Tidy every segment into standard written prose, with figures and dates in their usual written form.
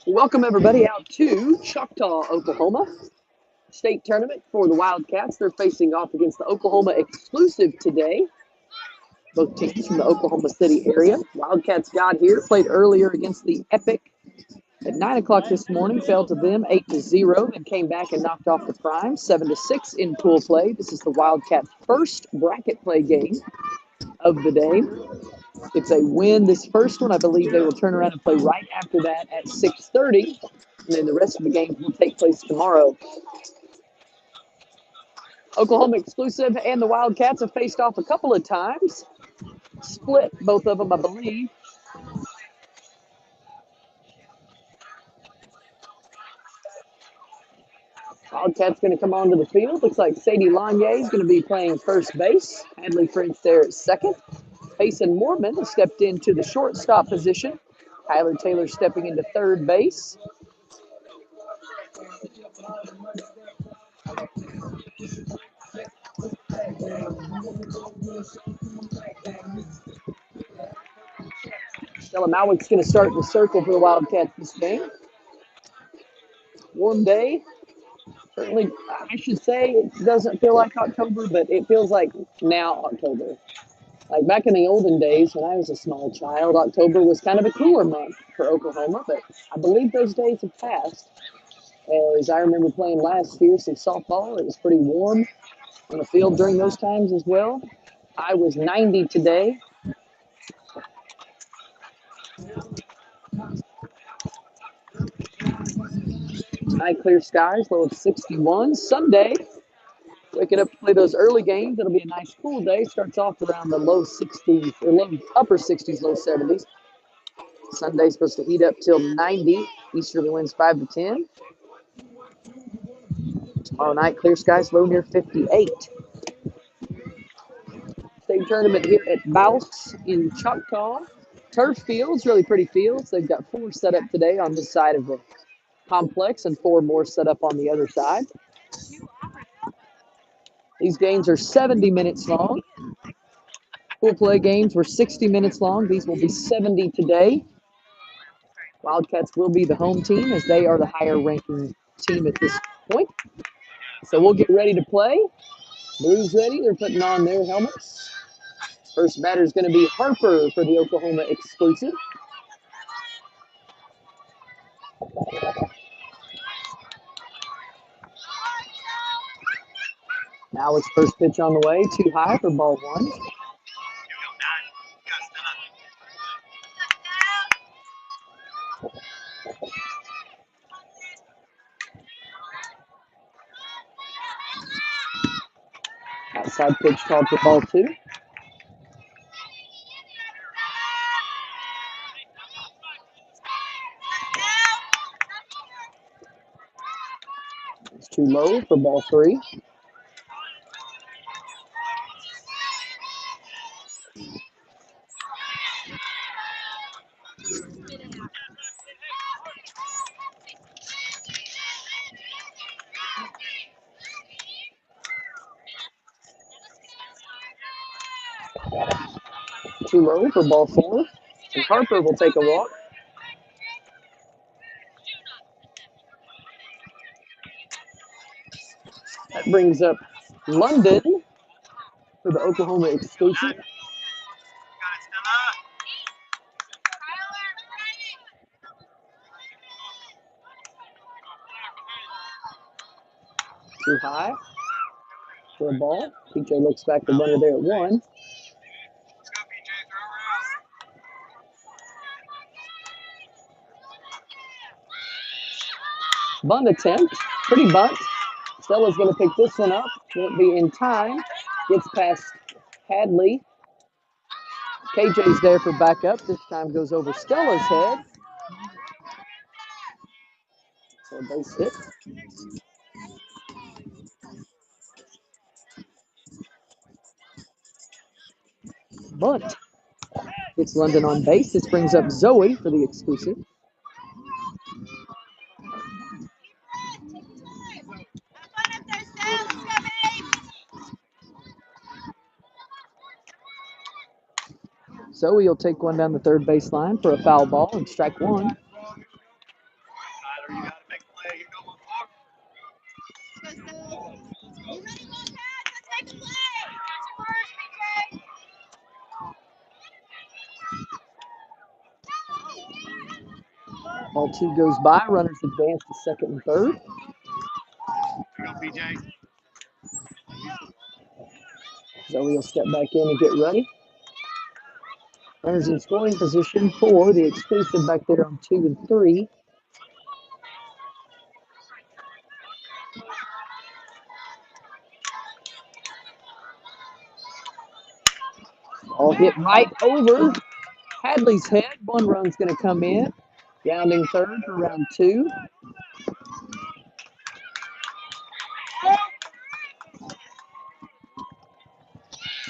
Welcome everybody out to Choctaw, Oklahoma. State tournament for the Wildcats. They're facing off against the Oklahoma exclusive today. Both teams from the Oklahoma City area. Wildcats got here, played earlier against the Epic at 9 o'clock this morning, fell to them 8-0, then came back and knocked off the Prime 7-6 in pool play. This is the Wildcats' first bracket play game of the day. If they win this first one, I believe they will turn around and play right after that at 6:30, and then the rest of the games will take place tomorrow. Oklahoma exclusive and the Wildcats have faced off a couple of times. Split both of them, I believe. Wildcats going to come onto the field. Looks like Sadie Lanier is going to be playing first base. Hadley French there at second. Payson Mormon has stepped into the shortstop position. Tyler Taylor stepping into third base. Stella Mawick's going to start the circle for the Wildcats this game. Warm day. Certainly, I should say it doesn't feel like October, but it feels like now October. Like back in the olden days when I was a small child, October was kind of a cooler month for Oklahoma, but I believe those days have passed. As I remember playing last year some softball, it was pretty warm on the field during those times as well. I was 90 today. Tonight, clear skies, low of 61. Sunday, waking up to play those early games. It'll be a nice cool day. Starts off around the low 60s, or upper 60s, low 70s. Sunday's supposed to heat up till 90. Easterly winds 5 to 10. Tomorrow night, clear skies, low near 58. State tournament here at Bouse in Choctaw. Turf fields, really pretty fields. They've got 4 set up today on this side of the complex and 4 more set up on the other side. These games are 70 minutes long. Pool play games were 60 minutes long. These will be 70 today. Wildcats will be the home team as they are the higher ranking team at this point. So we'll get ready to play. Blues ready. They're putting on their helmets. First batter is going to be Harper for the Oklahoma exclusive. Now it's first pitch on the way. Too high for ball 1. Outside pitch called for ball 2. It's too low for ball 3. Too low for ball 4. And Harper will take a walk. That brings up London for the Oklahoma exclusive. Too high for a ball. PJ looks back to runner there at 1. Bunt attempt. Pretty bunt. Stella's going to pick this one up. Won't be in time. Gets past Hadley. KJ's there for backup. This time goes over Stella's head. So base hit. Bunt. It's London on base. This brings up Zoe for the exclusive. Zoe will take one down the third baseline for a foul ball and strike 1. Ball 2 goes by. Runners advance to second and third. Zoe will step back in and get ready. Runners in scoring position for the exclusive back there on 2 and 3. All hit right over Hadley's head. One run's going to come in. Rounding third for round 2.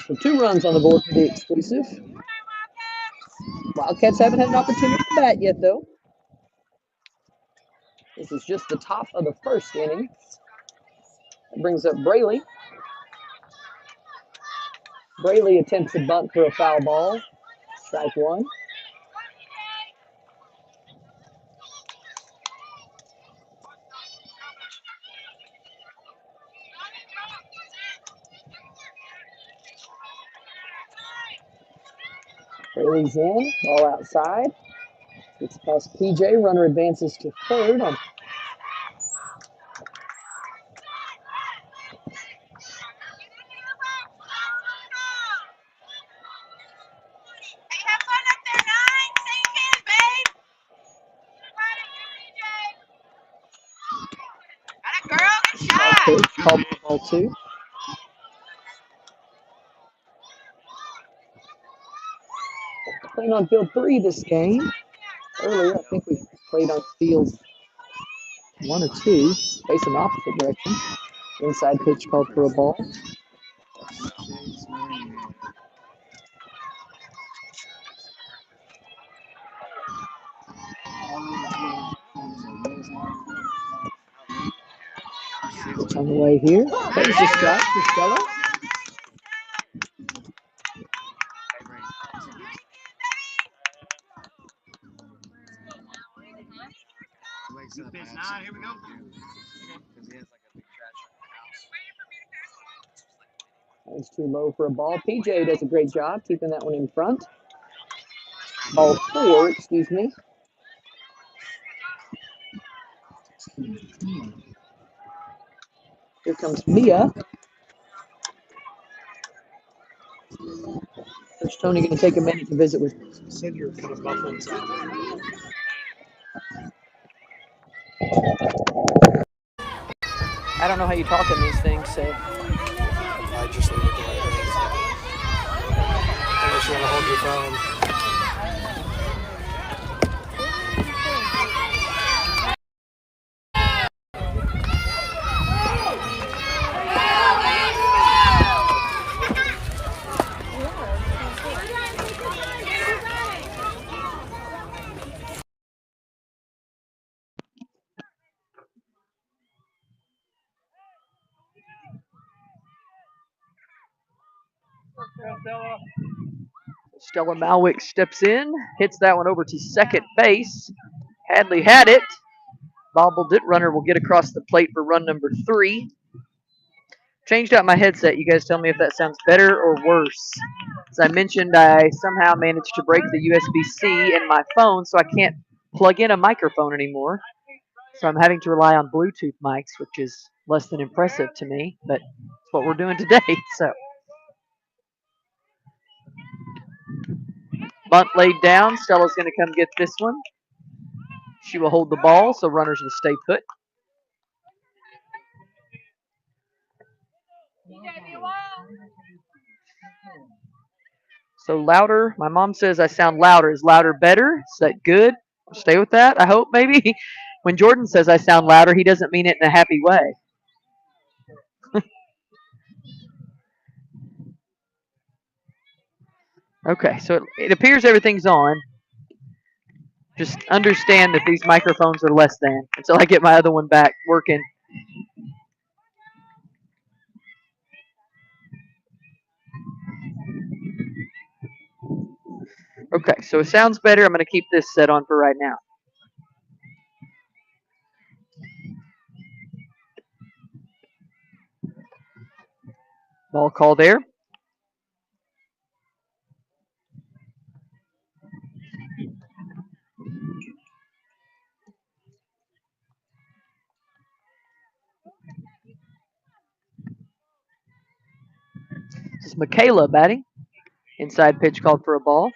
So 2 runs on the board for the exclusive. Wildcats haven't had an opportunity to bat yet, though. This is just the top of the first inning. That brings up Braley. Braley attempts a bunt for a foul ball. Strike 1. Braley's in, ball outside. Gets past PJ. Runner advances to third. Called for ball 2. Playing on field 3 this game. Earlier, I think we played on field 1 or 2, facing opposite direction. Inside pitch called for a ball. Pitch on the way here. There's the strike for Stella. Here we go. That's too low for a ball. PJ does a great job keeping that one in front. Ball 4, excuse me. Here comes Mia. Coach Tony going to take a minute to visit with. Said you're kind of muffled. I don't know how you talk in these things, so. I just leave it the way it is. Unless you want to hold your phone. Stella Malwick steps in, hits that one over to second base. Hadley had it. Bobbled it. Runner will get across the plate for run number 3. Changed out my headset. You guys tell me if that sounds better or worse. As I mentioned, I somehow managed to break the USB-C in my phone, so I can't plug in a microphone anymore. So I'm having to rely on Bluetooth mics, which is less than impressive to me, but it's what we're doing today. So bunt laid down. Stella's going to come get this one. She will hold the ball, so runners will stay put. So louder. My mom says I sound louder. Is louder better? Is that good? Stay with that, I hope, maybe. When Jordan says I sound louder, he doesn't mean it in a happy way. Okay, so it appears everything's on. Just understand that these microphones are less than until I get my other one back working. Okay, so it sounds better. I'm going to keep this set on for right now. Ball call there. This is Michaela batting. Inside pitch called for a ball.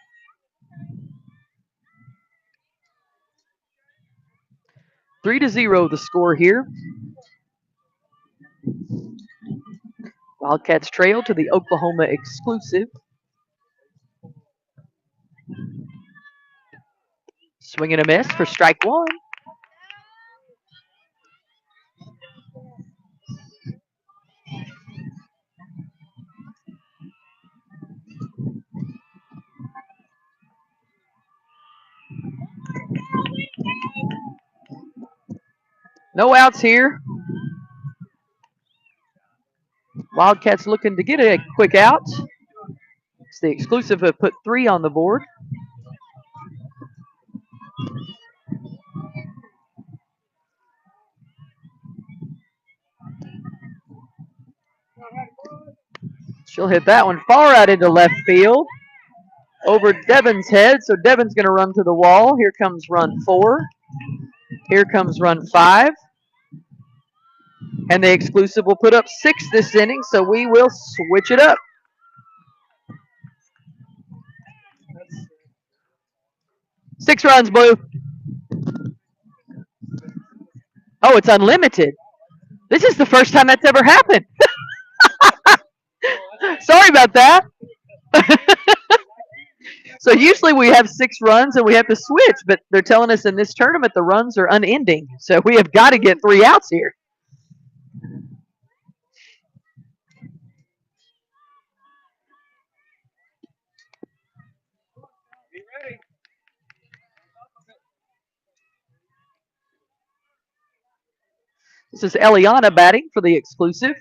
3-0 the score here. Wildcats trail to the Oklahoma exclusive. Swing and a miss for strike one. No outs here. Wildcats looking to get a quick out. It's the exclusive have put 3 on the board. She'll hit that one far out into left field. Over Devon's head, so Devon's going to run to the wall. Here comes run 4. Here comes run 5. And the exclusive will put up 6 this inning, so we will switch it up. Six runs, Blue. Oh, it's unlimited. This is the first time that's ever happened. Sorry about that. So usually we have 6 runs and we have to switch, but they're telling us in this tournament the runs are unending. So we have got to get 3 outs here. This is Eliana batting for the exclusive.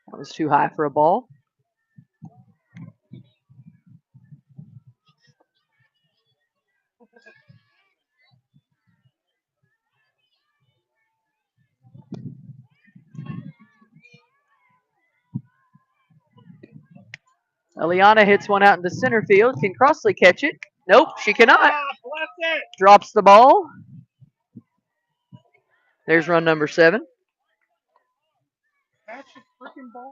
That was too high for a ball. Eliana hits one out into center field. Can Crossley catch it? Nope, she cannot. Drops the ball. There's run number 7.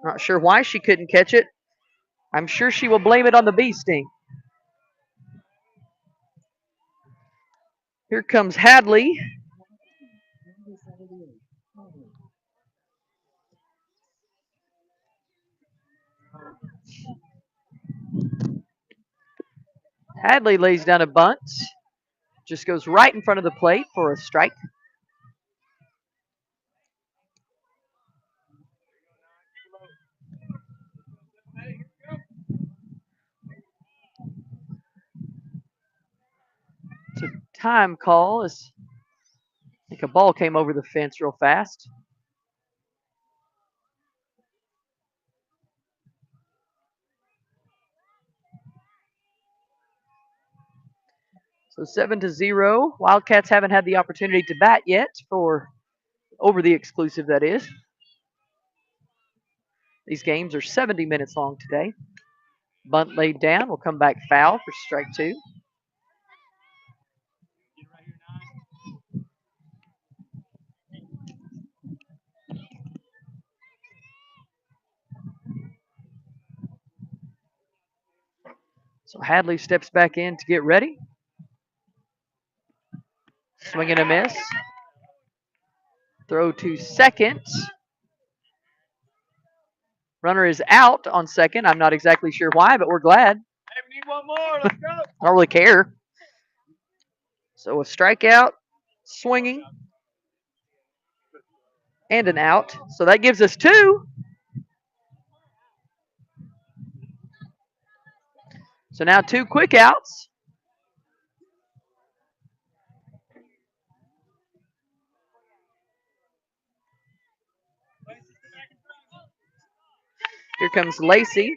Not sure why she couldn't catch it. I'm sure she will blame it on the bee sting. Here comes Hadley. Hadley lays down a bunt. Just goes right in front of the plate for a strike. It's a time call. I think a ball came over the fence real fast. So 7-0. Wildcats haven't had the opportunity to bat yet for over the exclusive, that is. These games are 70 minutes long today. Bunt laid down. Will come back foul for strike 2. So Hadley steps back in to get ready. Swing and a miss. Throw to second. Runner is out on second. I'm not exactly sure why, but we're glad. Hey, we need one more. Let's go. I don't really care. So a strikeout, swinging, and an out. So that gives us 2. So now 2 quick outs. Here comes Lacey.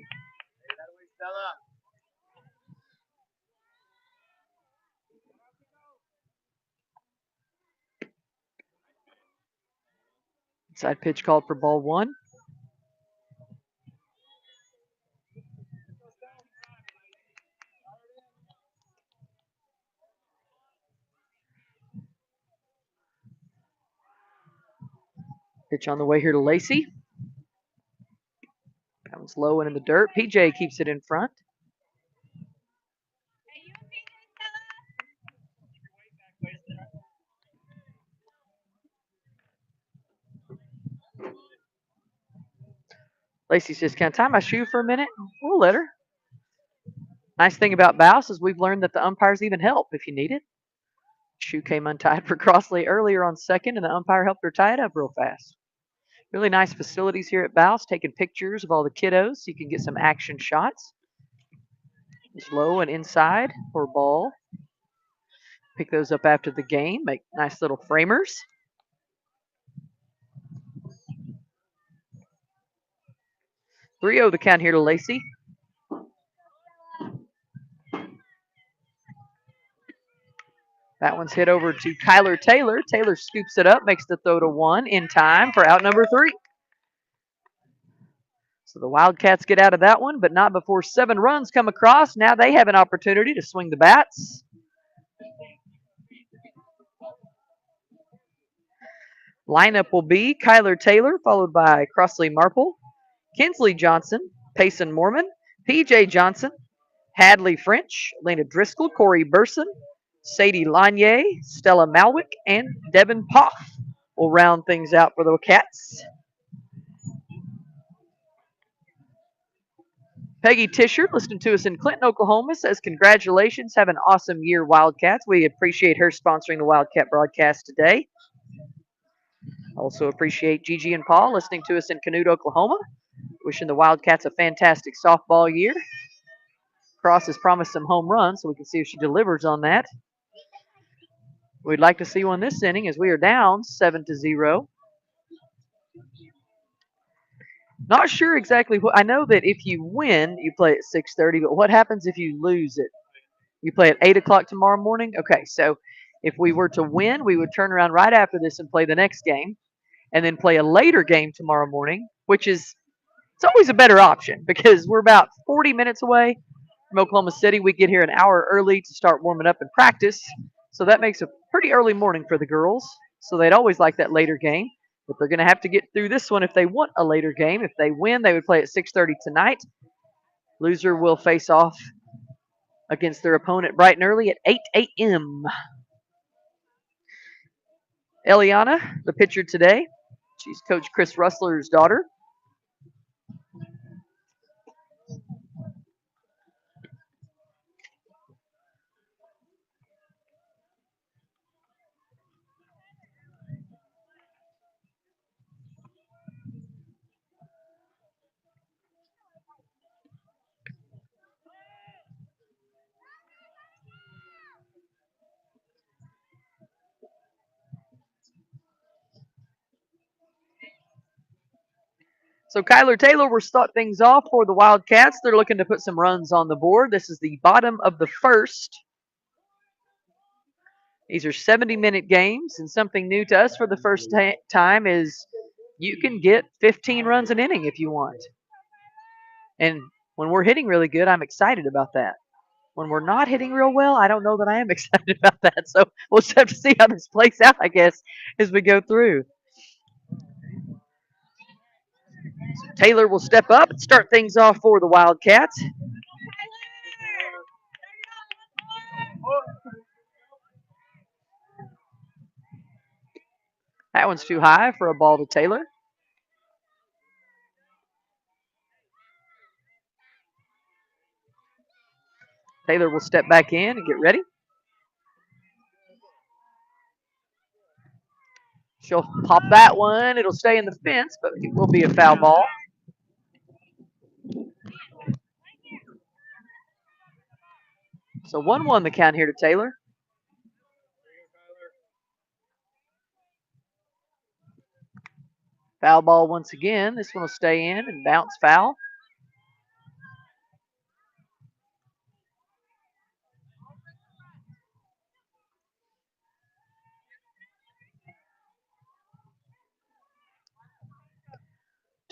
Inside pitch called for ball 1. Pitch on the way here to Lacey. That one's low and in the dirt. PJ keeps it in front. Lacey says, "Can I tie my shoe for a minute?" We'll let her. Nice thing about Bouse is we've learned that the umpires even help if you need it. Shoe came untied for Crossley earlier on second, and the umpire helped her tie it up real fast. Really nice facilities here at Bouse, taking pictures of all the kiddos so you can get some action shots. It's low and inside for ball. Pick those up after the game, make nice little framers. 3-0 the count here to Lacey. That one's hit over to Kyler Taylor. Taylor scoops it up, makes the throw to 1 in time for out number 3. So the Wildcats get out of that one, but not before 7 runs come across. Now they have an opportunity to swing the bats. Lineup will be Kyler Taylor, followed by Crossley Marple, Kinsley Johnson, Payson Mormon, PJ Johnson, Hadley French, Lena Driscoll, Corey Burson, Sadie Lanier, Stella Malwick, and Devin Poff will round things out for the Cats. Peggy Tisher, listening to us in Clinton, Oklahoma, says, "Congratulations. Have an awesome year, Wildcats." We appreciate her sponsoring the Wildcat broadcast today. Also appreciate Gigi and Paul listening to us in Canute, Oklahoma. Wishing the Wildcats a fantastic softball year. Cross has promised some home runs, so we can see if she delivers on that. We'd like to see one this inning as we are down 7-0. Not sure exactly what. I know that if you win, you play at 6:30, but what happens if you lose it? You play at 8 o'clock tomorrow morning? Okay, so if we were to win, we would turn around right after this and play the next game, and then play a later game tomorrow morning, which is it's always a better option because we're about 40 minutes away from Oklahoma City. We get here an hour early to start warming up and practice, so that makes a pretty early morning for the girls. So they'd always like that later game. But they're going to have to get through this one if they want a later game. If they win, they would play at 6:30 tonight. Loser will face off against their opponent bright and early at 8 a.m. Eliana, the pitcher today. She's Coach Chris Russler's daughter. So Kyler Taylor will start things off for the Wildcats. They're looking to put some runs on the board. This is the bottom of the first. These are 70-minute games, and something new to us for the first time is you can get 15 runs an inning if you want. And when we're hitting really good, I'm excited about that. When we're not hitting real well, I don't know that I am excited about that. So we'll just have to see how this plays out, I guess, as we go through. Taylor will step up and start things off for the Wildcats. That one's too high for a ball to Taylor. Taylor will step back in and get ready. She'll pop that one. It'll stay in the fence, but it will be a foul ball. So 1-1 the count here to Taylor. Foul ball once again. This one will stay in and bounce foul.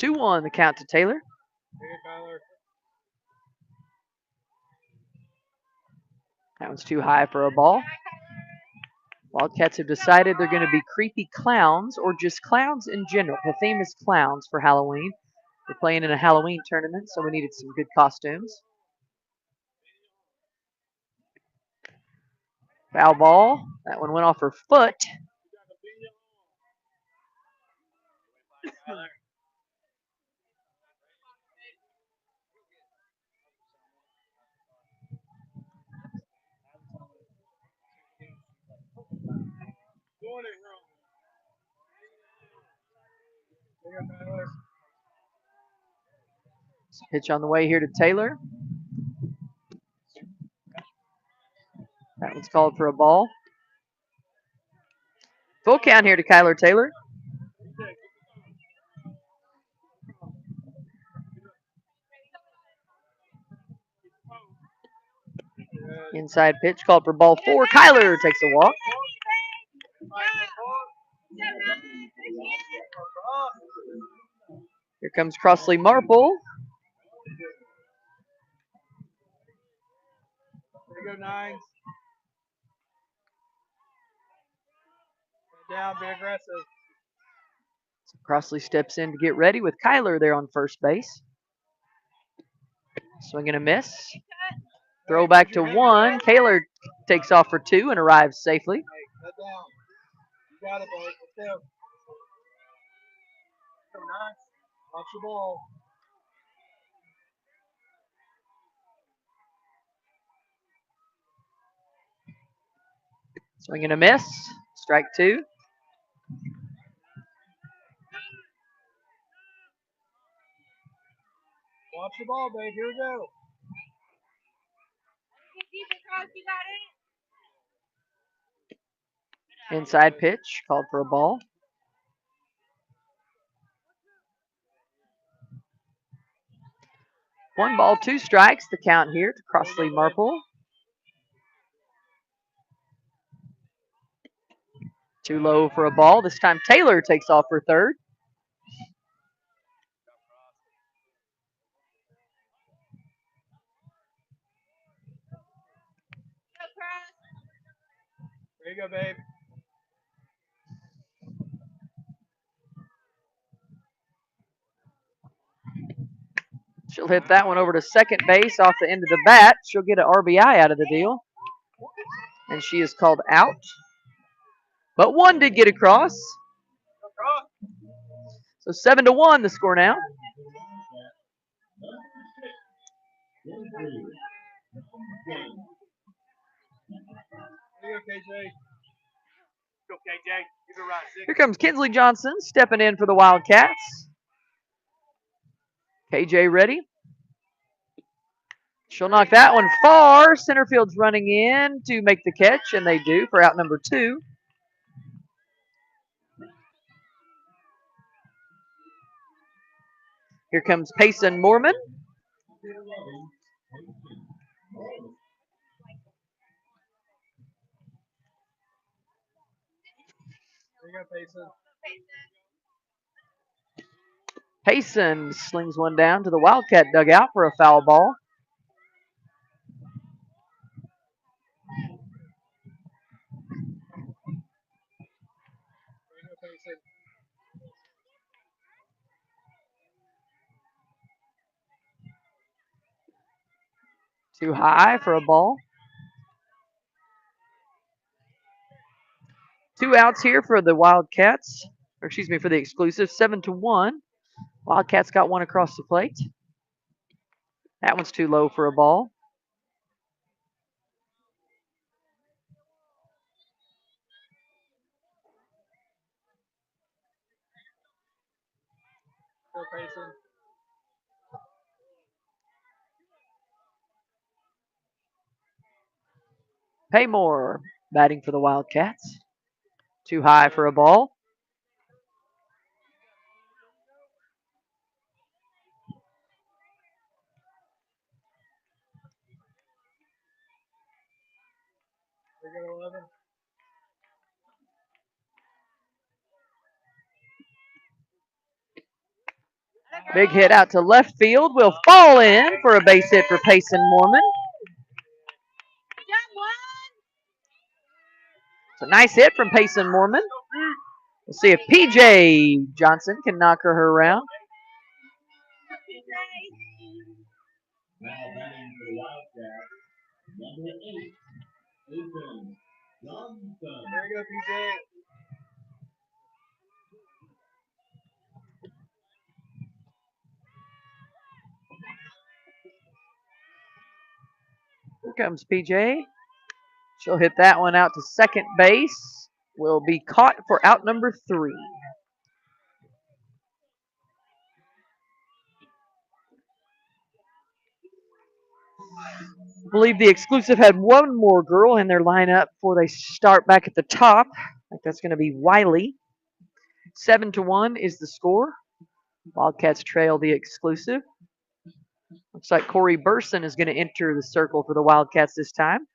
2-1 the count to Taylor. That one's too high for a ball. Wildcats have decided they're going to be creepy clowns or just clowns in general. The theme is clowns for Halloween. We're playing in a Halloween tournament, so we needed some good costumes. Foul ball. That one went off her foot. Pitch on the way here to Taylor. That one's called for a ball. Full count here to Kyler Taylor. Inside pitch called for ball 4. Kyler takes a walk. Here comes Crossley Marple. There you go, Nines. Down, be aggressive. So Crossley steps in to get ready with Kyler there on first base. Swing and a miss. Throw back to 1. Kaler takes off for 2 and arrives safely. Head down. You got it, boy. Let's go. Go, Nines. Watch the ball. Swing and a miss. Strike 2. Watch the ball, babe. Here we go. Inside pitch called for a ball. One ball, 2 strikes. The count here to Crossley Marple. Too low for a ball. This time Taylor takes off for 3rd. There you go, babe. She'll hit that one over to second base off the end of the bat. She'll get an RBI out of the deal. And she is called out. But 1 did get across. So 7-1 the score now. There you go, KJ. Go, KJ. Give it right, 6. Here comes Kinsley Johnson stepping in for the Wildcats. KJ ready. She'll knock that one far. Center field's running in to make the catch, and they do for out number 2. Here comes Payson Moorman. There you go, Payson. Payson slings one down to the Wildcat dugout for a foul ball. There you go, Payson. Too high for a ball. 2 outs here for the Wildcats. Or excuse me, for the exclusive. 7-1. Wildcats got 1 across the plate. That one's too low for a ball. Go, Payson. Paymore batting for the Wildcats. Too high for a ball. There you go, 11. Big hit out to left field will fall in for a base hit for Payson Mormon. It's a nice hit from Payson Mormon. We'll see if PJ Johnson can knock her around. Now batting for the Wildcats, number 8, Ethan Johnson. There you go, PJ. Here comes PJ. She'll hit that one out to second base. Will be caught for out number 3. I believe the exclusive had one more girl in their lineup before they start back at the top. I think that's going to be Wiley. 7-1 is the score. Wildcats trail the exclusive. Looks like Corey Burson is going to enter the circle for the Wildcats this time.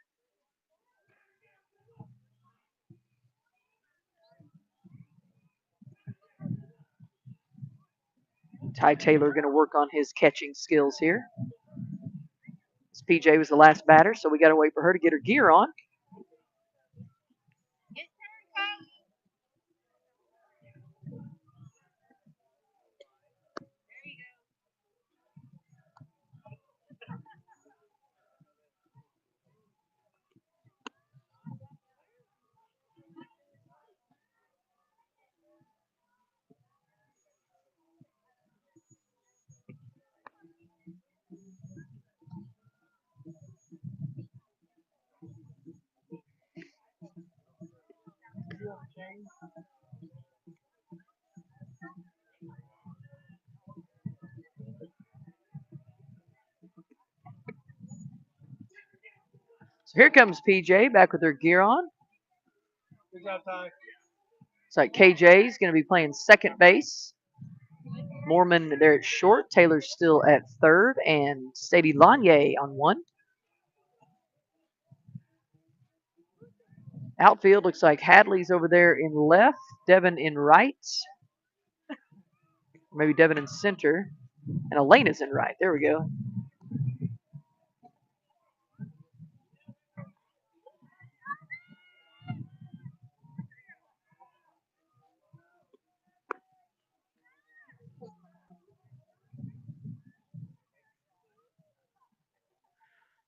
Ty Taylor going to work on his catching skills here. PJ was the last batter, so we got to wait for her to get her gear on. So here comes PJ back with her gear on. Good job, Ty. It's like KJ's going to be playing second base. Mormon there at short. Taylor's still at third. And Sadie Lanier on one. Outfield looks like Hadley's over there in left. Devin in right. Maybe Devin in center. And Elena's in right. There we go.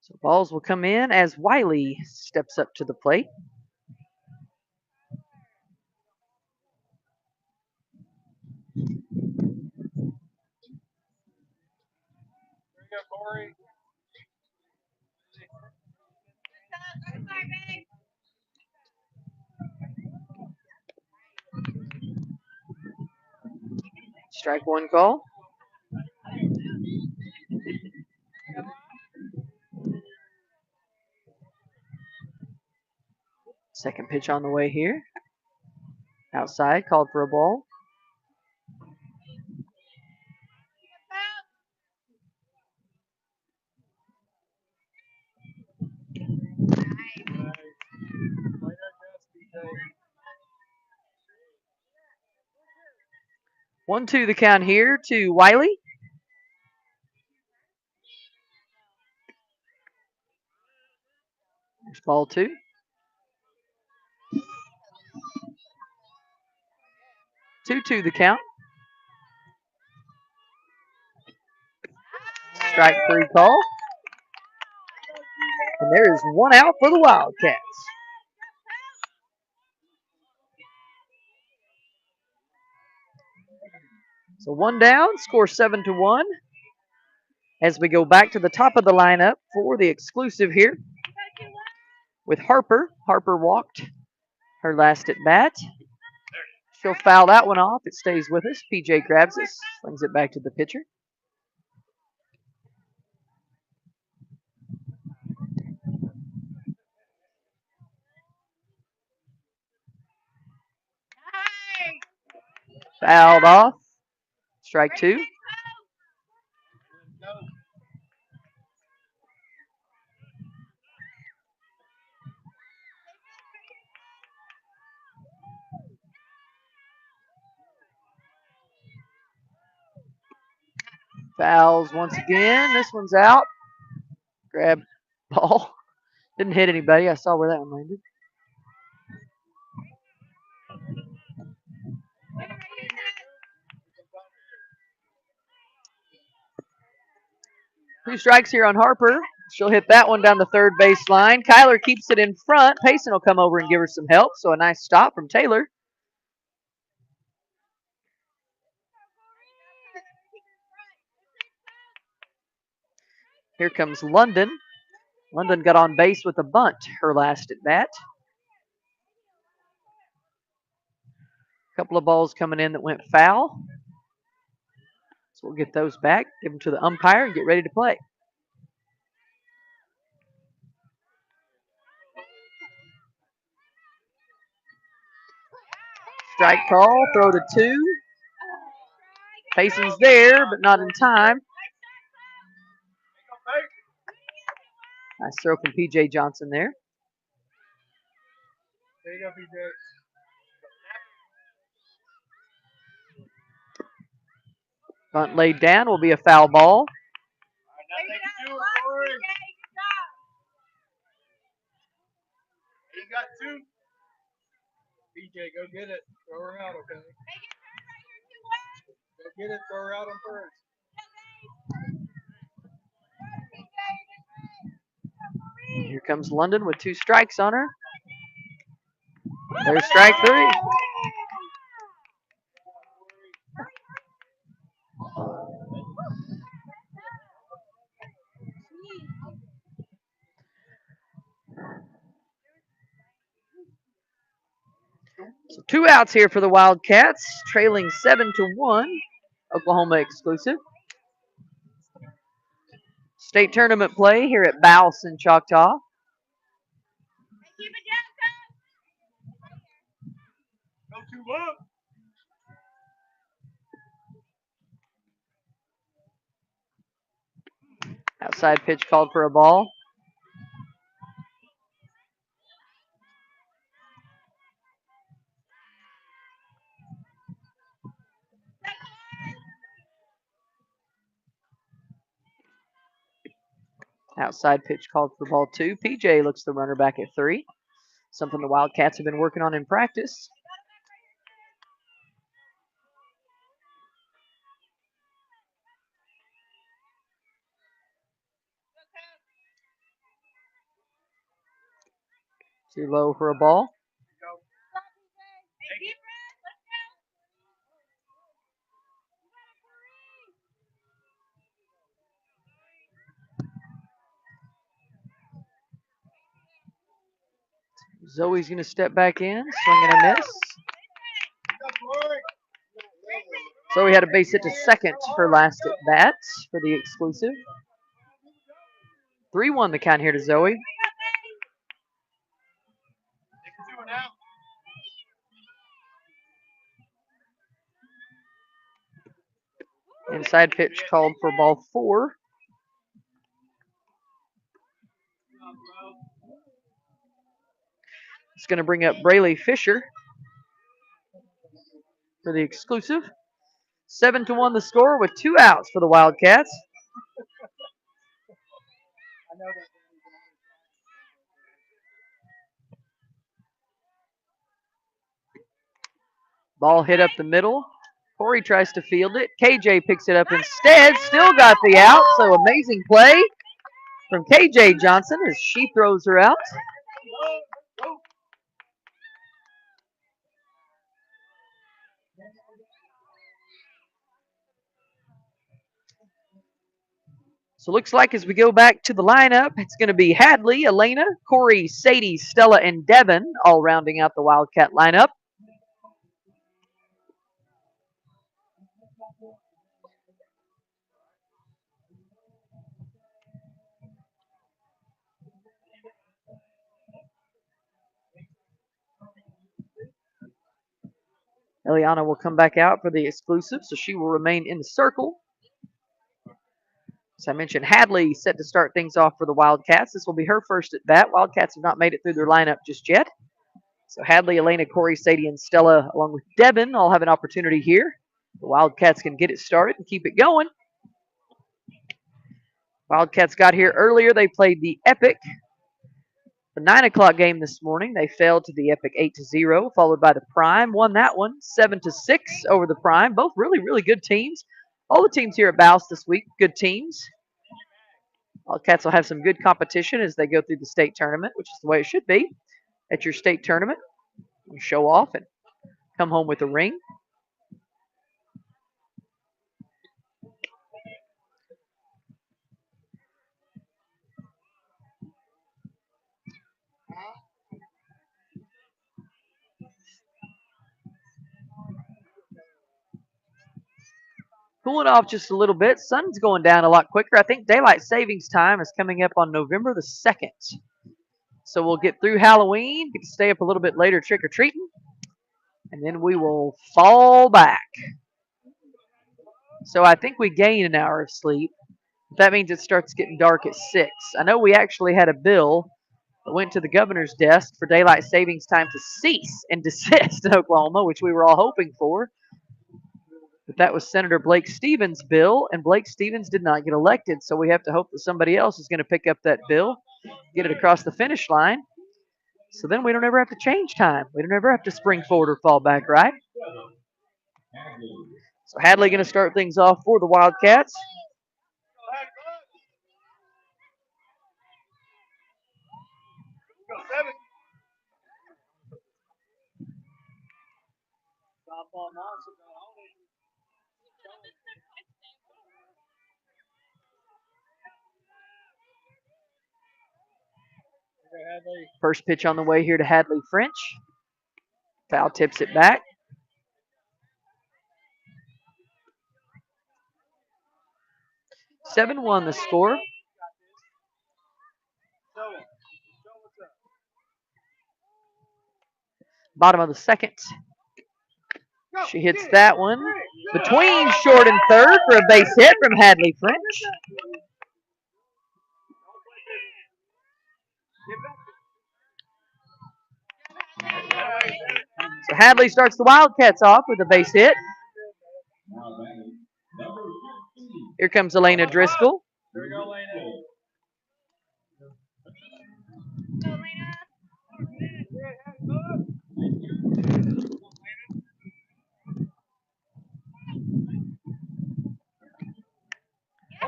So balls will come in as Wiley steps up to the plate. There you go, Corey. Strike one call. Second pitch on the way here. Outside, called for a ball. One, two, the count here to Wiley. There's ball 2. 2-2 the count. Strike 3 call. And there is one out for the Wildcats. So one down, score 7-1. As we go back to the top of the lineup for the exclusive here with Harper. Harper walked her last at bat. She'll foul that one off. It stays with us. PJ grabs it, slings it back to the pitcher. Fouled off. Strike 2. Fouls once again. This one's out. Grab ball. Didn't hit anybody. I saw where that one landed. Two strikes here on Harper. She'll hit that one down the third baseline. Kyler keeps it in front. Payson will come over and give her some help. So a nice stop from Taylor. Here comes London. London got on base with a bunt her last at bat. A couple of balls coming in that went foul. So we'll get those back, give them to the umpire, and get ready to play. Strike call, throw to 2. Payson's there, but not in time. Nice throw from P.J. Johnson there. There you go, PJ. Bunt laid down will be a foul ball. You got 2. PJ, go get it. Throw her out, okay? Go get it. Throw her out on first. Here comes London with 2 strikes on her. There's strike 3. So 2 outs here for the Wildcats, trailing 7-1. Oklahoma exclusive. State tournament play here at Bouse in Choctaw. Go 2 up. Outside pitch called for a ball. Outside pitch called for ball 2. PJ looks the runner back at 3. Something the Wildcats have been working on in practice. Too low for a ball. Zoe's going to step back in, swing and a miss. Zoe had a base hit to second her last at bat for the exclusive. 3-1 the count here to Zoe. Inside pitch called for ball 4. It's going to bring up Brayley Fisher for the exclusive. 7-1 the score with 2 outs for the Wildcats. Ball hit up the middle. Corey tries to field it. KJ picks it up instead. Still got the out. So amazing play from KJ Johnson as she throws her out. So looks like as we go back to the lineup, it's going to be Hadley, Elena, Corey, Sadie, Stella, and Devin all rounding out the Wildcat lineup. Eliana will come back out for the exclusive, so she will remain in the circle. As I mentioned, Hadley set to start things off for the Wildcats. This will be her first at bat. Wildcats have not made it through their lineup just yet. So Hadley, Elena, Corey, Sadie, and Stella, along with Devin, all have an opportunity here. The Wildcats can get it started and keep it going. Wildcats got here earlier. They played the Epic. The 9 o'clock game this morning, they fell to the Epic 8-0, followed by the Prime. Won that one 7-6 over the Prime. Both really, really good teams. All the teams here at Bouse this week, good teams. Wildcats will have some good competition as they go through the state tournament, which is the way it should be at your state tournament. You show off and come home with a ring. Cooling off just a little bit. Sun's going down a lot quicker. I think daylight savings time is coming up on November the 2nd. So we'll get through Halloween, get to stay up a little bit later trick-or-treating, and then we will fall back. So I think we gain an hour of sleep. That means it starts getting dark at 6. I know we actually had a bill that went to the governor's desk for daylight savings time to cease and desist in Oklahoma, which we were all hoping for. But that was Senator Blake Stevens' bill, and Blake Stevens did not get elected, so we have to hope that somebody else is going to pick up that bill, get it across the finish line, so then we don't ever have to change time. We don't ever have to spring forward or fall back, right? So Hadley going to start things off for the Wildcats. First pitch on the way here to Hadley French. Foul tips it back. (7-1) the score. Bottom of the second. She hits that one between short and third for a base hit from Hadley French. So Hadley starts the Wildcats off with a base hit. Here comes Elena Driscoll.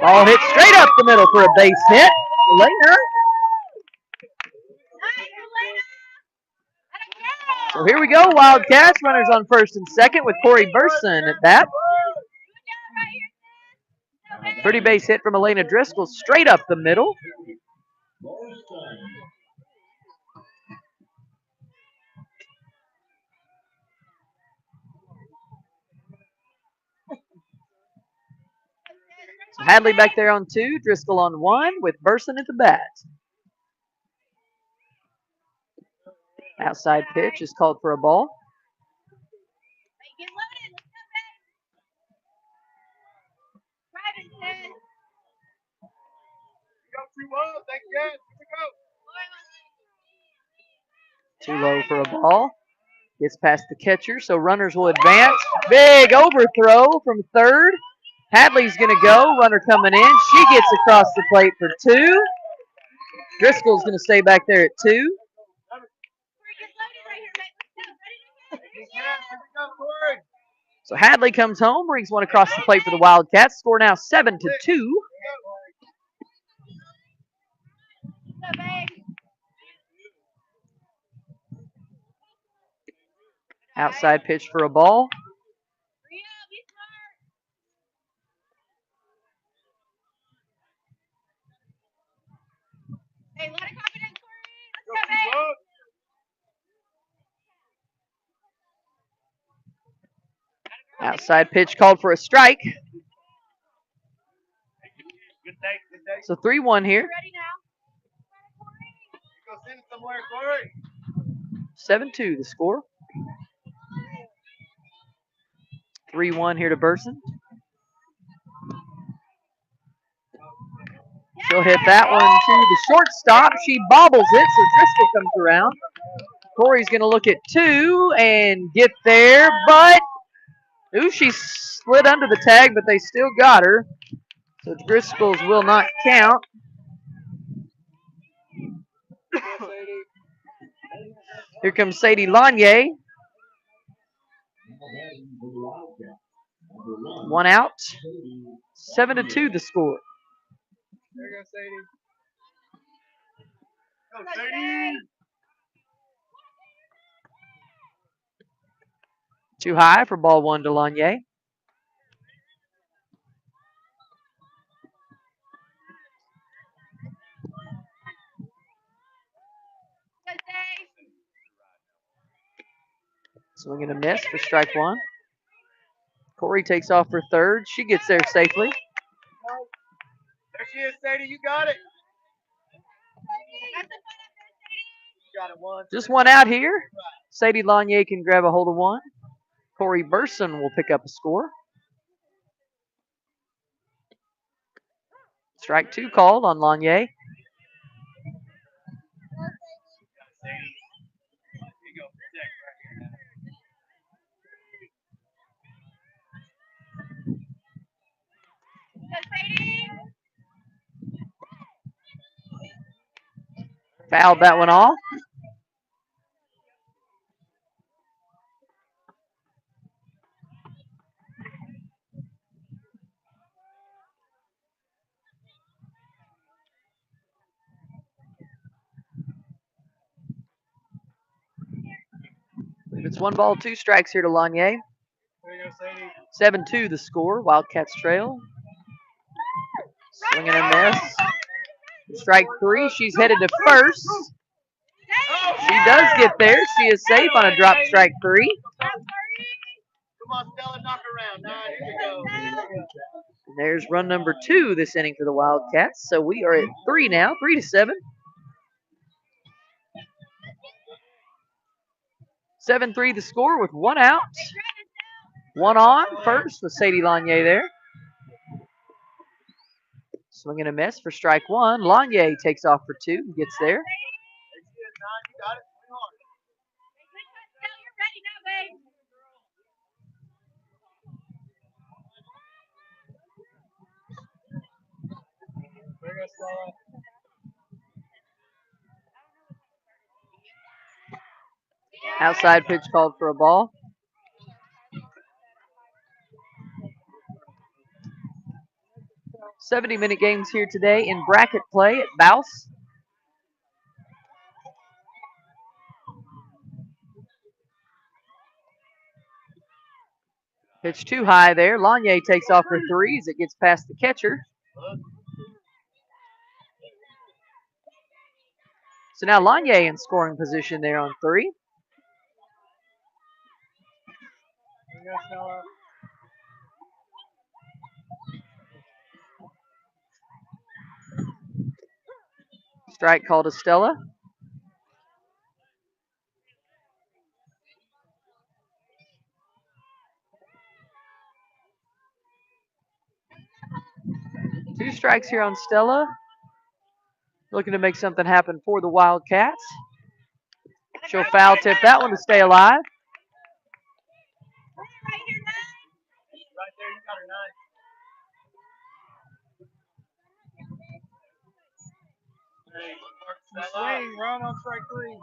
Ball hit straight up the middle for a base hit. Elena. So here we go, Wildcats. Runners on first and second with Corey Burson at bat. Pretty base hit from Elena Driscoll straight up the middle. So Hadley back there on 2, Driscoll on 1 with Burson at the bat. Outside pitch is called for a ball. Too low for a ball. Gets past the catcher, so runners will advance. Big overthrow from third. Hadley's going to go. Runner coming in. She gets across the plate for 2. Driscoll's going to stay back there at 2. So Hadley comes home, brings one across the plate for the Wildcats. Score now 7-2. Outside pitch for a ball. Hey, a lot of confidence, Corey. Let's go, babe. Outside pitch called for a strike. So 3-1 here. 7-2 the score. 3-1 here to Burson. She'll hit that one to the shortstop. She bobbles it, so Driscoll comes around. Corey's going to look at 2 and get there, but ooh, she slid under the tag, but they still got her. So Driscoll's will not count. Here comes Sadie Lanier. One out. 7-2 the score. There you go, Sadie. Go, Sadie. Too high for ball one to Lanier. Swing and a miss for strike one. Corey takes off for third. She gets there safely. There she is, Sadie. You got it. You got it one. Just one out here. Sadie Lanier can grab a hold of one. Corey Burson will pick up a score. Strike two called on Lanier. Fouled that one off. It's 1 ball, 2 strikes here to Lanier. There you go, Sadie. 7-2 the score. Wildcats trail. Swing and a miss. Strike three. She's headed to first. She does get there. She is safe on a drop strike three. Come on, Stella, knock around. Here we go. And there's run number 2 this inning for the Wildcats. So we are at 3 now, 3-7. 7-3 the score with 1 out. 1 on first with Sadie Lanier there. Swing and a miss for strike one. Lanier takes off for 2, gets there. Outside pitch called for a ball. $70-minute games here today in bracket play at Bouse. Pitch too high there. Lanier takes off for 3 as it gets past the catcher. So now Lanier in scoring position there on 3. Strike called to Stella. Two strikes here on Stella. Looking to make something happen for the Wildcats. She'll foul tip that one to stay alive. Right there, you got her 9. Swing, run on strike 3.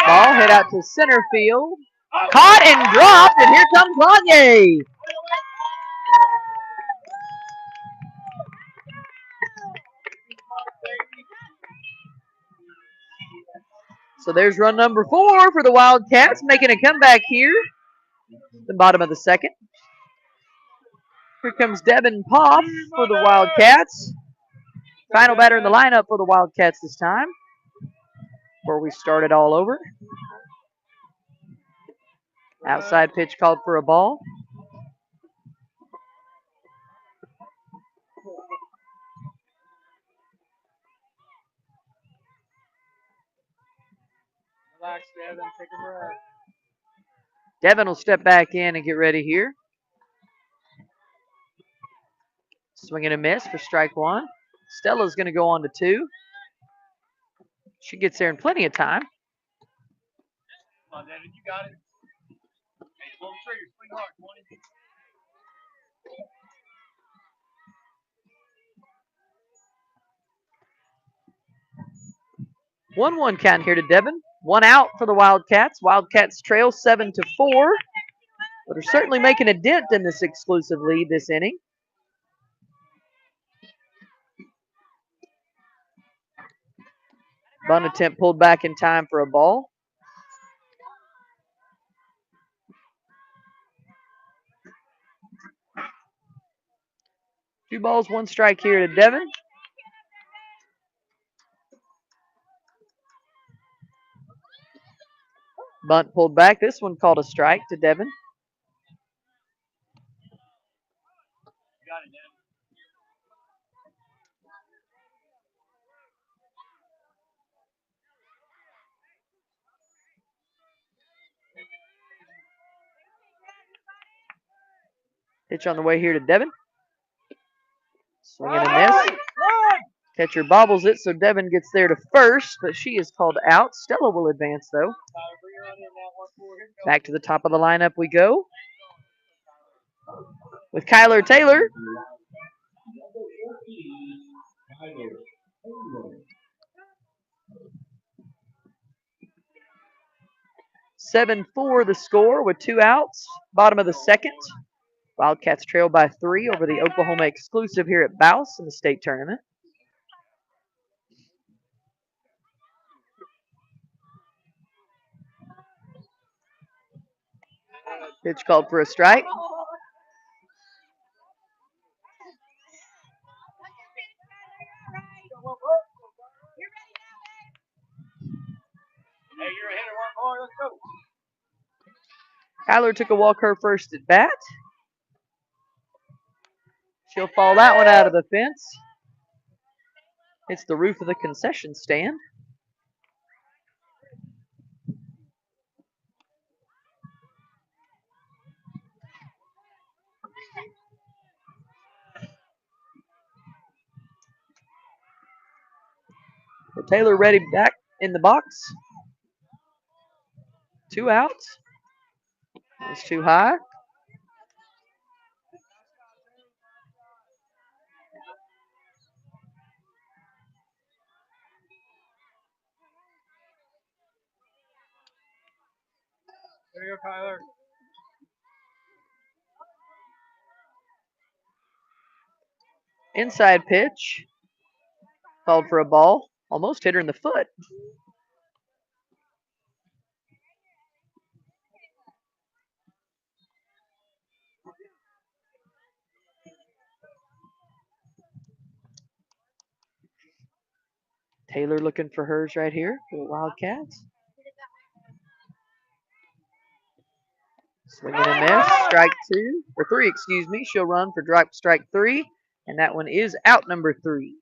Ball hit out to center field. Caught and dropped, and here comes Lanier. So there's run number 4 for the Wildcats, making a comeback here. The bottom of the second. Here comes Devin Poff for the Wildcats. Final batter in the lineup for the Wildcats this time. Before we start it all over. Outside pitch called for a ball. Relax, Devin. Take a breath. Devin will step back in and get ready here. Swing and a miss for strike 1. Stella's going to go on to 2. She gets there in plenty of time. Come on, Devin, you got it. Hey, pull the trigger, swing hard, 20. 1-1 count here to Devin. 1 out for the Wildcats. Wildcats trail 7-4, but are certainly making a dent in this exclusive lead this inning. Bunt attempt pulled back in time for a ball. Two balls, one strike here to Devin. Bunt pulled back. This one called a strike to Devin. You got it, Devin. Pitch on the way here to Devin. Swing and a miss. Catcher bobbles it, so Devin gets there to first, but she is called out. Stella will advance, though. Back to the top of the lineup we go. With Kyler Taylor. Number 14, Tyler Taylor. 7-4 the score with 2 outs. Bottom of the second. Wildcats trail by 3 over the Oklahoma exclusive here at Bouse in the state tournament. Pitch called for a strike. Hey, you're ahead of one more. Let's go. Kyler took a walk her first at bat. She'll fall that one out of the fence. It's the roof of the concession stand. So Taylor ready back in the box. 2 outs. That's too high. There you go, Kyler. Inside pitch. Called for a ball. Almost hit her in the foot. Taylor looking for hers right here for the Wildcats. Swing and a miss. Strike 2. Or 3, excuse me. She'll run for strike 3. And that one is out number 3.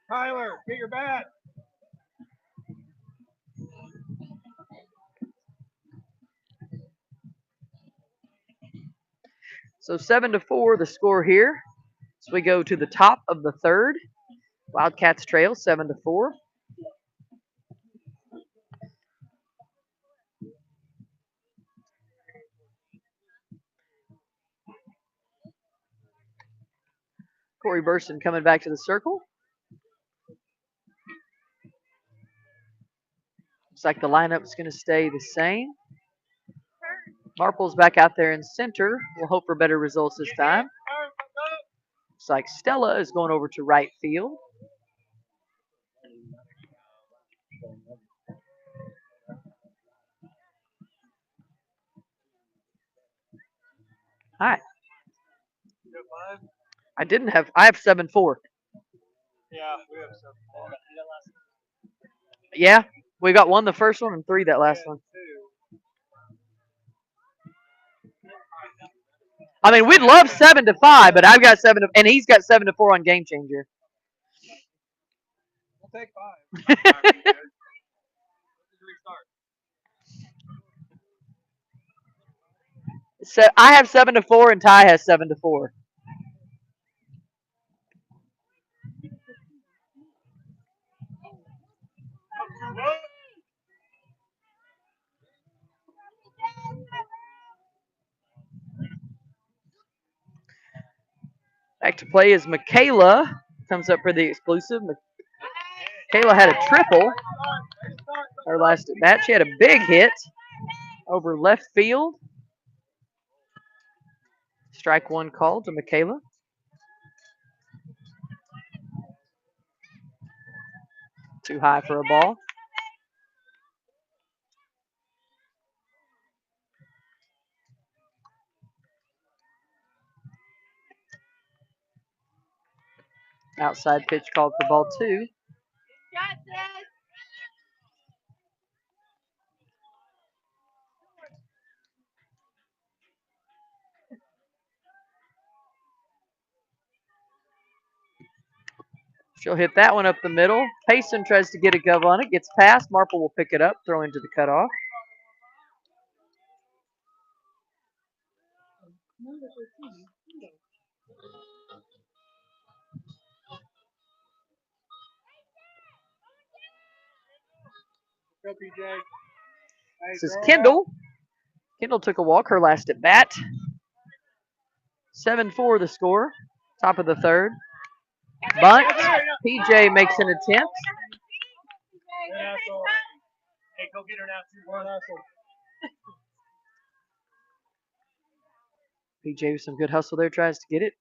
Tyler, get your bat. So 7-4 the score here. So we go to the top of the third. Wildcats trail 7-4. Corey Burson coming back to the circle. Looks like the lineup's going to stay the same. Marple's back out there in center. We'll hope for better results this time. Looks like Stella is going over to right field. Hi. I have 7-4. Yeah, we have some. Yeah, we got 1 the first one and 3 that last one. I mean, we'd love 7-5, but I've got 7 and he's got 7-4 on Game Changer. We'll take 5. Restart. So I have 7-4 and Ty has 7-4. Back to play is Michaela. Comes up for the exclusive. Michaela had a triple. Her last at bat. She had a big hit over left field. Strike one called to Michaela. Too high for a ball. Outside pitch called for ball two. She'll hit that one up the middle. Payson tries to get a gov on it. Gets past. Marple will pick it up. Throw into the cutoff. Go, PJ. This is Kendall. Kendall took a walk her last at bat. 7-4 the score. Top of the third. Bunt. PJ makes an attempt. Hey, go get her now. PJ with some good hustle there. Tries to get it.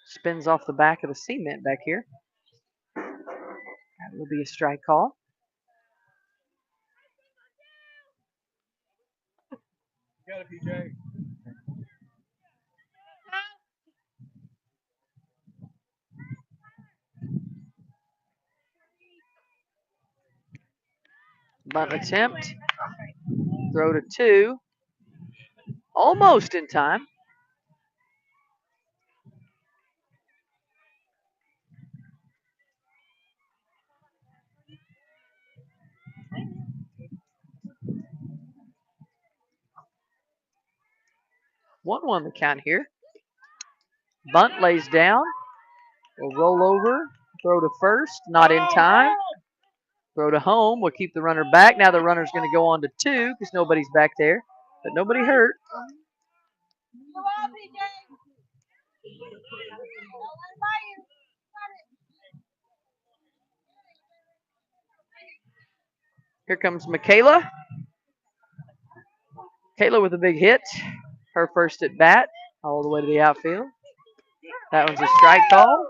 Spins off the back of the cement back here. That will be a strike call. Got it, PJ. Bunt attempt. Throw to two. Almost in time. One the count here. Bunt lays down. Will roll over. Throw to first. Not in time. Throw to home. We'll keep the runner back. Now the runner's going to go on to two because nobody's back there. But nobody hurt. Here comes Michaela. Michaela with a big hit. Her first at bat. All the way to the outfield. That one's a strike call.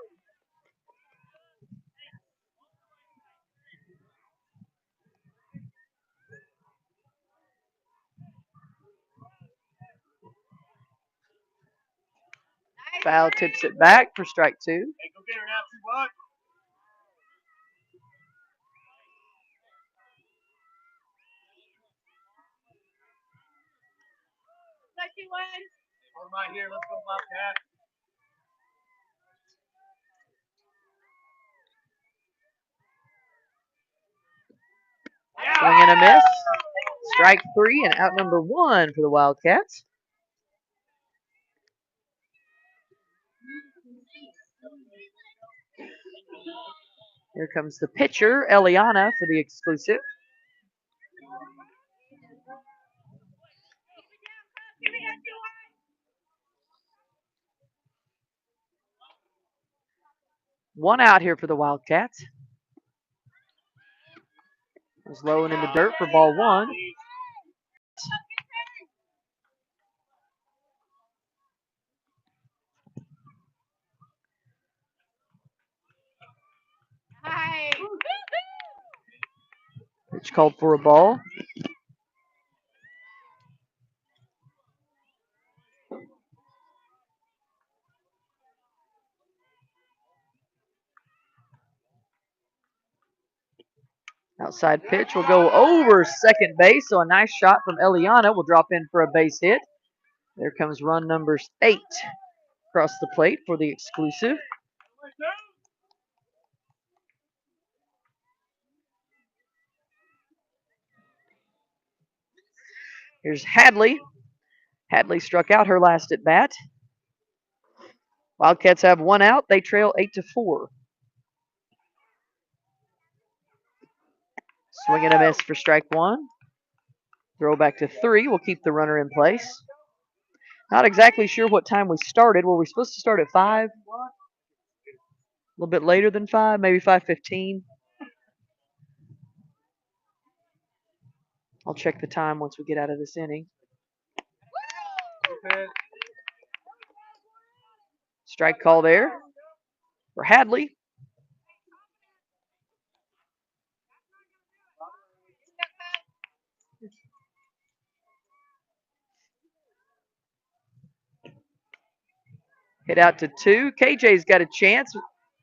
Foul tips it back for strike two. Hey, go get her now, 2-1. Hold them right here. Let's go, WildCats. Swing and a miss. Strike three and out number one for the Wildcats. Here comes the pitcher, Eliana, for the exclusive. One out here for the Wildcats. It's low and in the dirt for ball one. Pitch called for a ball. Outside pitch will go over second base, so a nice shot from Eliana will drop in for a base hit. There comes run number 8 across the plate for the exclusive. Here's Hadley. Hadley struck out her last at bat. Wildcats have one out. They trail 8-4. Swing and a miss for strike one. Throw back to 3 will keep the runner in place. Not exactly sure what time we started. Were we supposed to start at 5? A little bit later than 5, maybe 5:15. I'll check the time once we get out of this inning. Strike call there for Hadley. Hit out to 2. KJ's got a chance.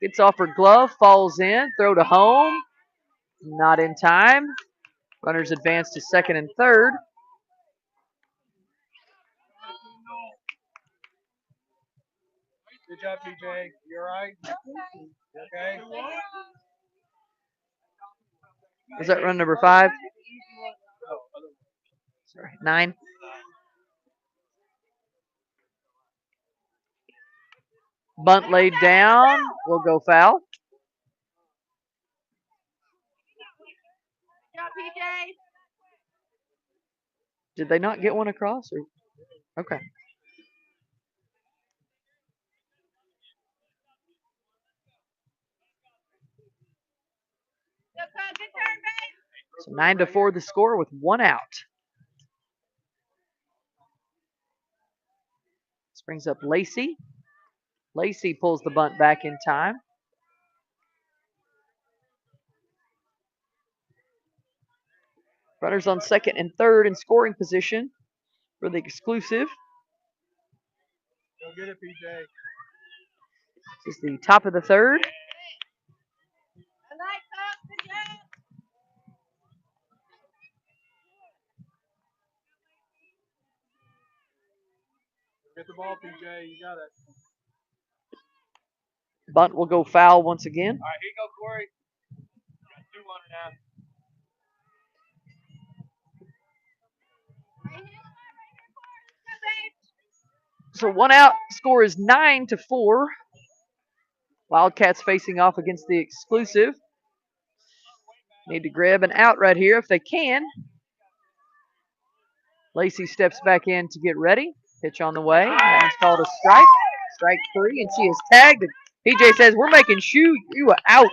Gets off her glove, falls in, throw to home. Not in time. Runners advance to second and third. Good job, PJ. You all right? Okay. Is that run number 5? Sorry, 9. Bunt laid down. Will go foul. Did they not get one across? Or? Okay. So 9-4 the score with 1 out. This brings up Lacey. Lacey pulls the bunt back in time. Runners on second and third in scoring position for the exclusive. Go get it, PJ. This is the top of the third. Get the ball, PJ. You got it. Bunt will go foul once again. All right, here you go, Corey. Got 2 on now. So 1 out. Score is 9-4. Wildcats facing off against the exclusive. Need to grab an out right here if they can. Lacey steps back in to get ready. Pitch on the way. That one's called a strike. Strike 3, and she is tagged. And PJ says, we're making sure you are out.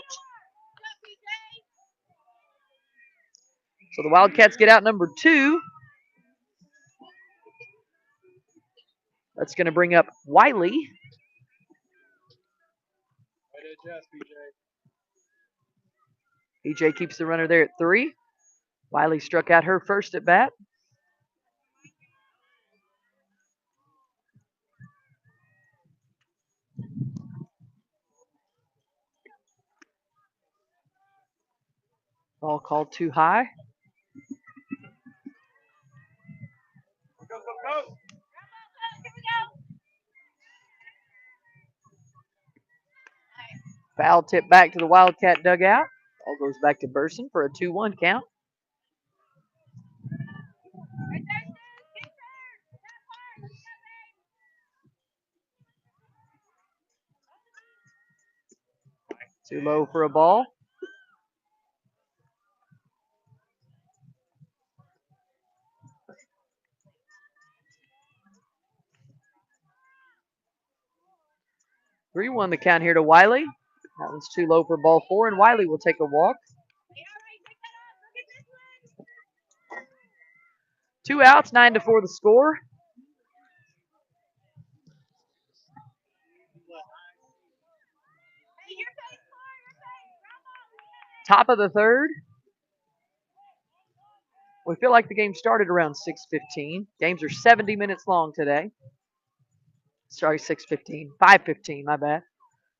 So the Wildcats get out number 2. That's going to bring up Wiley. Way to adjust, PJ. PJ keeps the runner there at 3. Wiley struck out her first at bat. Ball called too high. Go, go, go. Foul tip back to the Wildcat dugout. Ball goes back to Burson for a 2-1 count. Too low for a ball. Three one the count here to Wiley. That one's too low for ball 4, and Wiley will take a walk. 2 outs, 9-4 the score. Top of the third. We feel like the game started around 6:15. Games are 70 minutes long today. Sorry, 6:15. 5:15, my bad.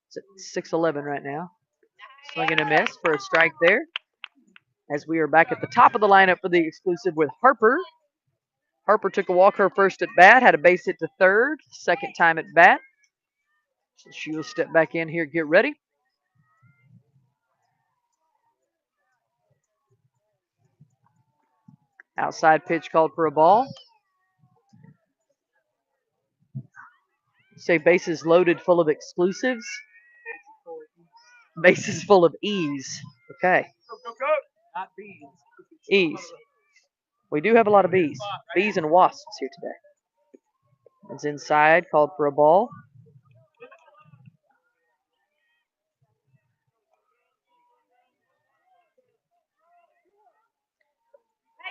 It's at 6:11 right now. Swing and a miss for a strike there. As we are back at the top of the lineup for the exclusive with Harper. Harper took a walk her first at bat, had a base hit to third, second time at bat. So she will step back in here, get ready. Outside pitch called for a ball. Say bases loaded full of exclusives. Bases full of E's. Okay. Go, go, go. Not bees. E's. We do have a lot of bees. Bees and wasps here today. It's inside, called for a ball.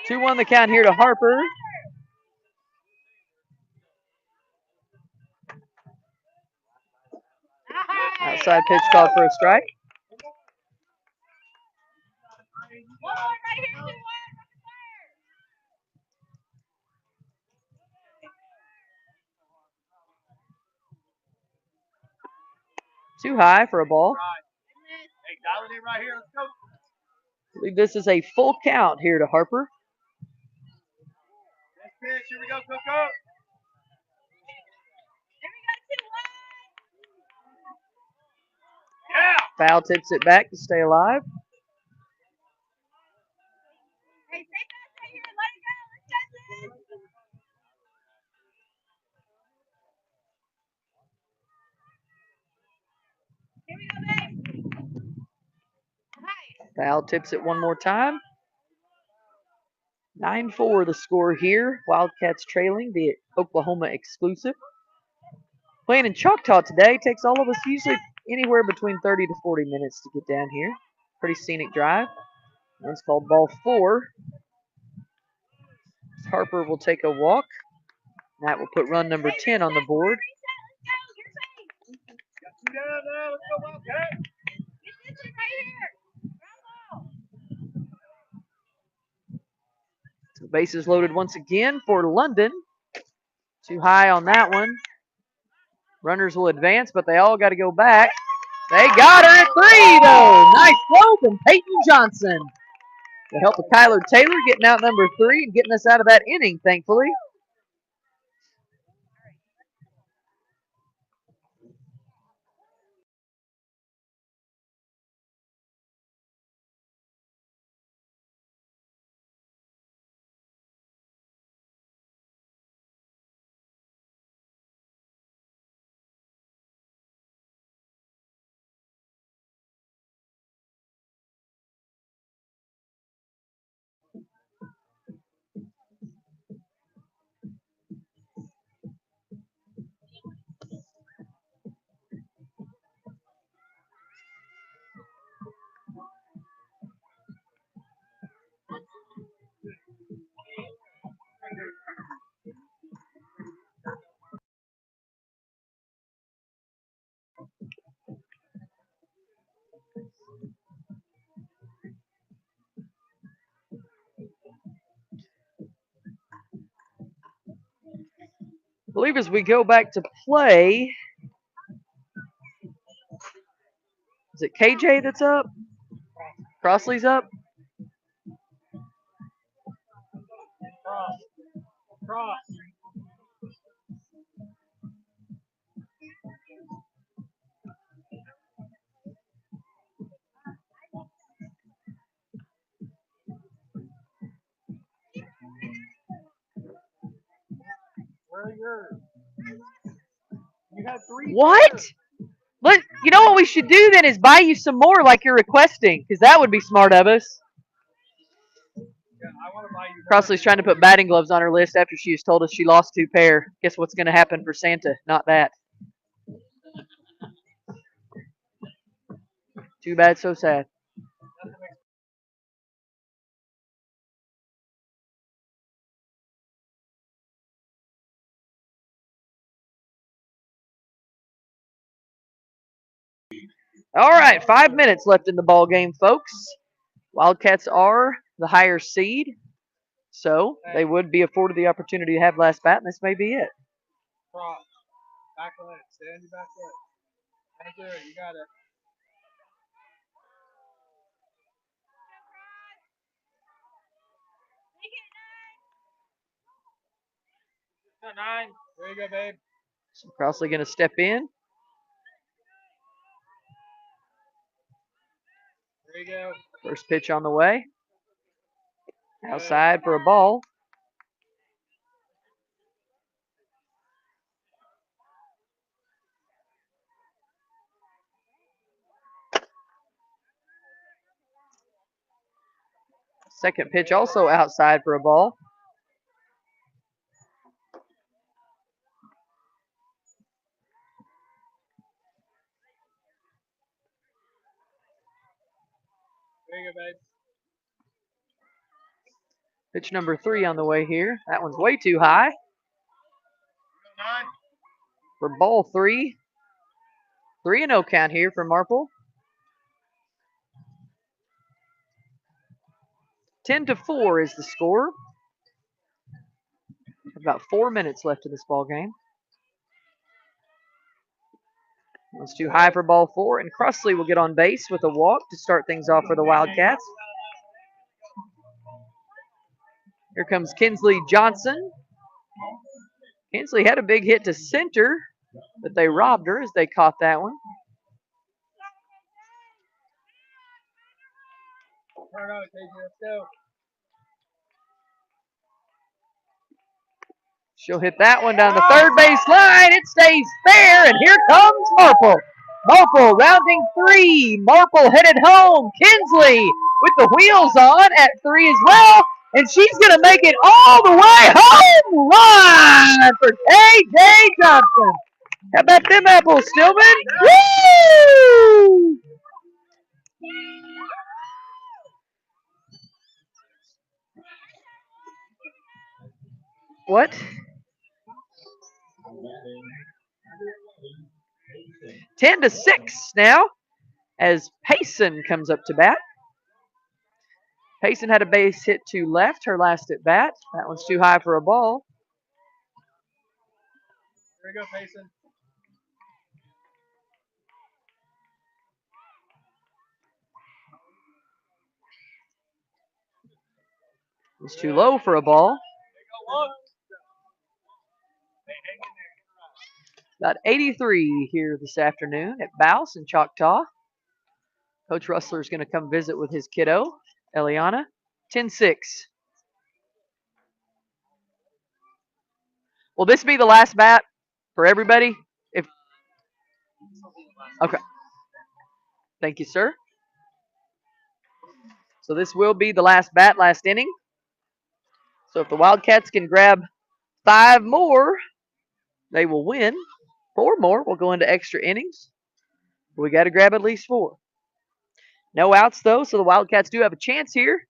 Two one the count here to Harper. Outside pitch called for a strike. Too high for a ball. Hey, dial it in right here. Let's go. I believe this is a full count here to Harper. Next pitch. Here we go, Coco. Yeah. Foul tips it back to stay alive. Foul tips it one more time. 9-4 the score here. Wildcats trailing the Oklahoma exclusive. Playing in Choctaw today takes all of us usually anywhere between 30 to 40 minutes to get down here. Pretty scenic drive. It's called ball 4. Harper will take a walk. That will put run number 10 on the board. Got 2 down now. Let's go, Wildcat. So bases loaded once again for London. Too high on that one. Runners will advance, but they all got to go back. They got her at 3, though. Nice throw from Peyton Johnson. The help of Kyler Taylor getting out number 3 and getting us out of that inning, thankfully. I believe as we go back to play, is it KJ that's up? Crossley's up? Cross. Where are yours? You had 3. What? You know what we should do then is buy you some more like you're requesting, because that would be smart of us. Yeah, I want to buy you. Crossley's trying to put batting gloves on her list after she just told us she lost 2 pair. Guess what's going to happen for Santa? Not that. Too bad, so sad. All right, 5 minutes left in the ball game, folks. Wildcats are the higher seed, so they would be afforded the opportunity to have last bat, and this may be it. Cross. Back leg. Stay on your back leg. Right there. You got it. Got 9. There you go, babe. So Crossley going to step in. There you go. First pitch on the way. Outside for a ball. Second pitch also outside for a ball. There you go, babe. Pitch number 3 on the way here. That one's way too high. For ball 3. 3-0 count here for Marple. 10-4 is the score. About 4 minutes left in this ball game. It's too high for ball 4, and Crossley will get on base with a walk to start things off for the Wildcats. Here comes Kinsley Johnson. Kinsley had a big hit to center, but they robbed her as they caught that one. Turn on, KJ. Let's go. She'll hit that one down the third base line. It stays fair, and here comes Marple. Marple rounding 3. Marple headed home. Kinsley with the wheels on at 3 as well. And she's going to make it all the way home run for KJ Johnson. How about them apples, Stillman? Woo! What? 10-6 now as Payson comes up to bat. Payson had a base hit to left, her last at bat. That one's too high for a ball. There we go, Payson. It's too low for a ball. About 83 here this afternoon at Bouse in Choctaw. Coach Russler is going to come visit with his kiddo, Eliana. 10-6. Will this be the last bat for everybody? Okay. Thank you, sir. So this will be the last bat, last inning. So if the Wildcats can grab 5 more, they will win. 4 more will go into extra innings. We got to grab at least 4. No outs, though, so the Wildcats do have a chance here.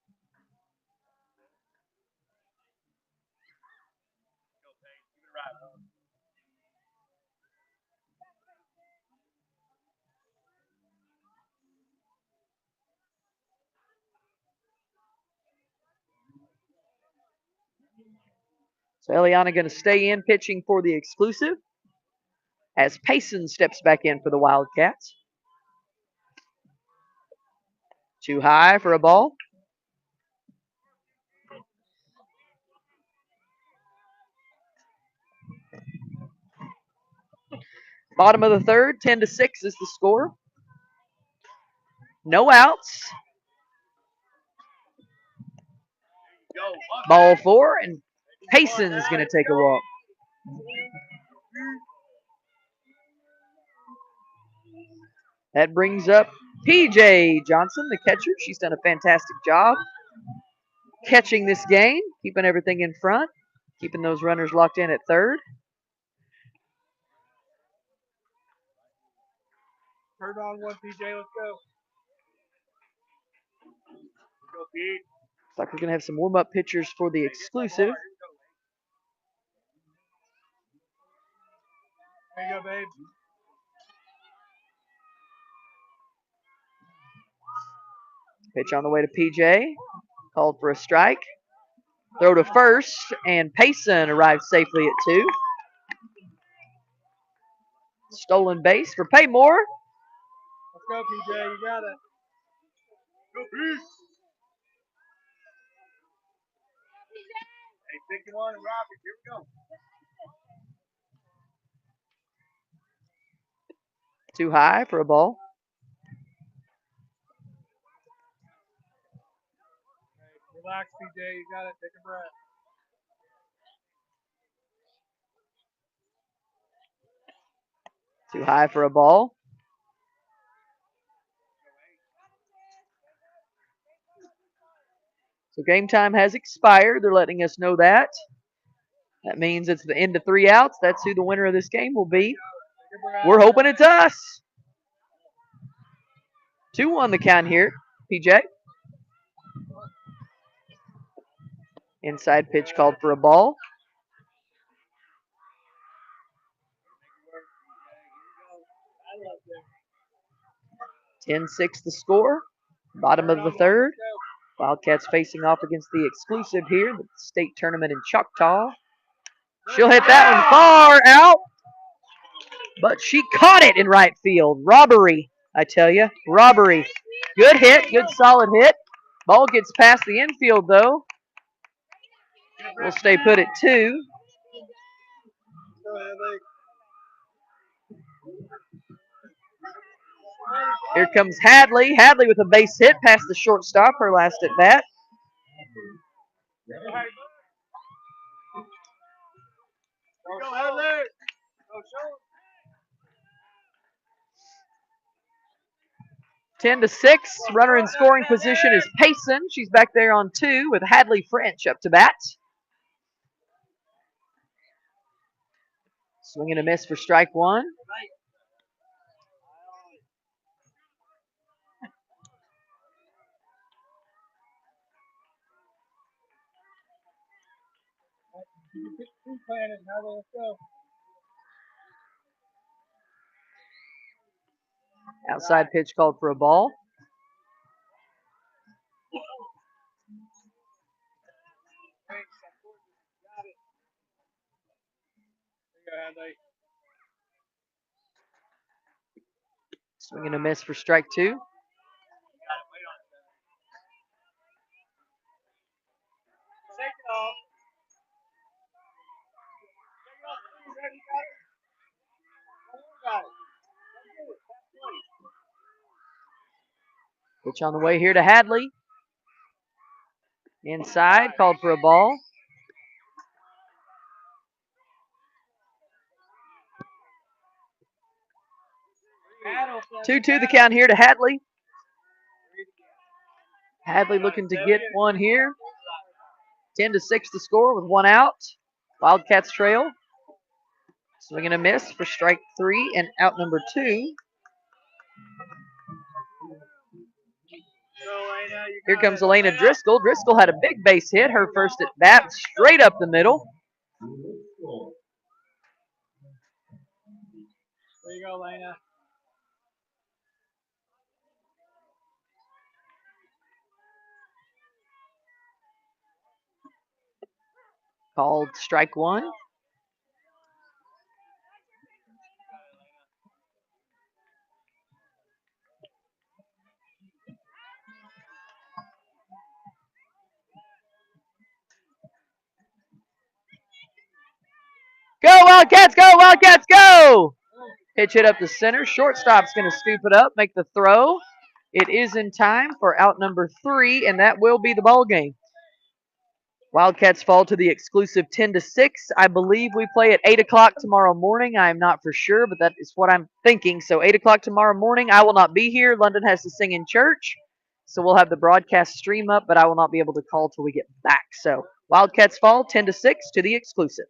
So Eliana going to stay in pitching for the exclusive as Payson steps back in for the Wildcats. Too high for a ball. Bottom of the third, 10-6 is the score. No outs. Ball 4, and Payson's going to take a walk. That brings up PJ Johnson, the catcher. She's done a fantastic job catching this game, keeping everything in front, keeping those runners locked in at third. Turn on one, PJ. Let's go. Go, Pete. Looks like we're going to have some warm-up pitchers for the exclusive. There you go, babe. Pitch on the way to PJ. Called for a strike. Throw to first, and Payson arrives safely at 2. Stolen base for Paymore. Let's go, PJ. You got it. Go, Pete. Hey, pick one and Robbie. Here we go. Too high for a ball. Relax, PJ. You got it. Take a breath. Too high for a ball. So game time has expired. They're letting us know that. That means it's the end of 3 outs. That's who the winner of this game will be. We're hoping it's us. 2-1 the count here, PJ. Inside pitch called for a ball. 10-6 the score. Bottom of the third. Wildcats facing off against the exclusive here, the state tournament in Choctaw. She'll hit that one far out, but she caught it in right field. Robbery, I tell you. Robbery. Good hit, good solid hit. Ball gets past the infield, though. We'll stay put at 2. Here comes Hadley. Hadley with a base hit past the shortstop, her last at bat. Go, Hadley. 10-6. Runner in scoring position is Payson. She's back there on 2 with Hadley French up to bat. Swing and a miss for strike 1. Outside pitch called for a ball. Swing and a miss for strike 2. Pitch on the way here to Hadley. Inside, called for a ball. Two-two the count here to Hadley. Hadley looking to get one here. 10-6 the score with 1 out. Wildcats trail. Swing and a miss for strike 3 and out number 2. Here comes Elena Driscoll. Driscoll had a big base hit, her first at bat, straight up the middle. There you go, Elena. Called strike 1. Go Wildcats, go Wildcats, go! Pitch hit up the center. Shortstop's going to scoop it up, make the throw. It is in time for out number 3, and that will be the ball game. Wildcats fall to the exclusive 10-6. I believe we play at 8 o'clock tomorrow morning. I'm not for sure, but that is what I'm thinking. So 8 o'clock tomorrow morning, I will not be here. London has to sing in church. So we'll have the broadcast stream up, but I will not be able to call till we get back. So Wildcats fall 10-6 to the exclusive.